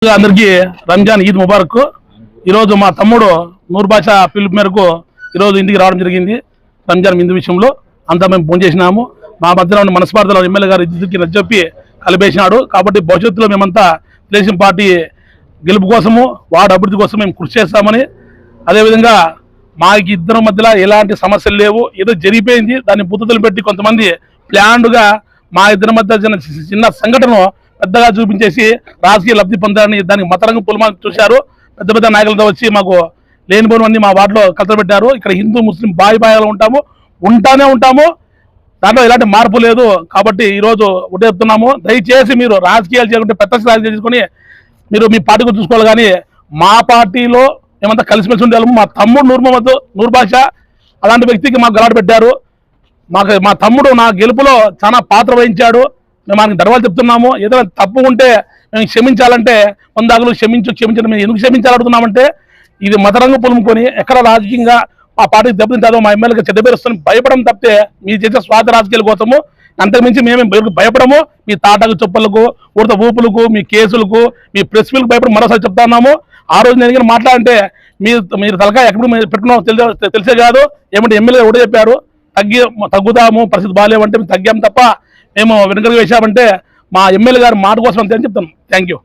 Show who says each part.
Speaker 1: అందరికీ రంజాన్ ఈద్ ముబారక్. ఈరోజు మా తమ్ముడు నూర్ బాషా పిలుపు మేరకు ఈరోజు ఇంటికి రావడం జరిగింది. రంజాన్ విందు విషయంలో అంతా మేము ఫోన్ చేసినాము. మా మధ్యలో ఉన్న మనస్పార్థలో ఎమ్మెల్యే గారు ఇద్దరికి నచ్చజెప్పి కలిపేసినాడు. కాబట్టి భవిష్యత్తులో మేమంతా తెలుగుదేశం పార్టీ గెలుపు కోసము వార్డు అభివృద్ధి కోసం మేము కృషి చేస్తామని, అదేవిధంగా మాకు ఇద్దరి మధ్యలో ఎలాంటి సమస్యలు లేవు. ఏదో జరిగిపోయింది, దాన్ని బుద్ధతులు పెట్టి కొంతమంది ప్లాన్డ్గా మా ఇద్దరి మధ్య చిన్న సంఘటన పెద్దగా చూపించేసి రాజకీయ లబ్ధి పొందాలని దానికి మతరంగ పులమాలు చూశారు. పెద్ద పెద్ద నాయకులతో వచ్చి మాకు లేనిపోనివన్నీ మా వార్డులో కలతపెట్టారు. ఇక్కడ హిందూ ముస్లిం బాయిగా ఉంటాము. దాంట్లో ఎలాంటి మార్పు లేదు. కాబట్టి ఈరోజు ఒకటే చెప్తున్నాము, దయచేసి మీరు రాజకీయాలు చేయకుంటే ప్రత్యక్ష రాజకీయాలు చేసుకుని మీరు మీ పార్టీకి చూసుకోవాలి. కానీ మా పార్టీలో మేమంతా కలిసిమెలిసి ఉండేవాళ్ళము. మా తమ్ముడు నూర్ బాషా అలాంటి వ్యక్తికి మాకు గలాట పెట్టారు. మా తమ్ముడు నా గెలుపులో చాలా పాత్ర వహించాడు. మేము ఆయనకి ధర్వాలు చెప్తున్నాము. ఏదైనా తప్పు ఉంటే మేము క్షమించాలంటే వందాకులు క్షమించడం మేము ఎందుకు క్షమించాలడుగుతున్నామంటే, ఇది మతరంగు పులుముకొని ఎక్కడ రాజకీయంగా మా పార్టీకి దెబ్బతింటాదో, మా ఎమ్మెల్యేకి చెడ్డ పేరు వస్తుంది భయపడడం తప్పితే మీరు చేసే స్వార్థ రాజకీయాల కోసము అంతకుమించి మేము భయపడము. మీ తాటాకు చొప్పలకు, ఉడత ఊపులకు, మీ కేసులకు, మీ ప్రెస్ మీలకు భయపడి మరోసారి చెప్తా ఉన్నాము. ఆ రోజు నేను మాట్లాడంటే మీరు తలకాయ ఎక్కడ పెట్టుకున్నామో తెలిసే కాదు. ఏమంటే ఎమ్మెల్యే కూడా చెప్పారు, తగ్గుతాము, పరిస్థితి బాగాలేవంటే మేము తగ్గాము తప్ప మేము వెనుకకు వేసామంటే మా ఎమ్మెల్యే గారు మాట కోసం అంతే అని చెప్తాను. Thank you.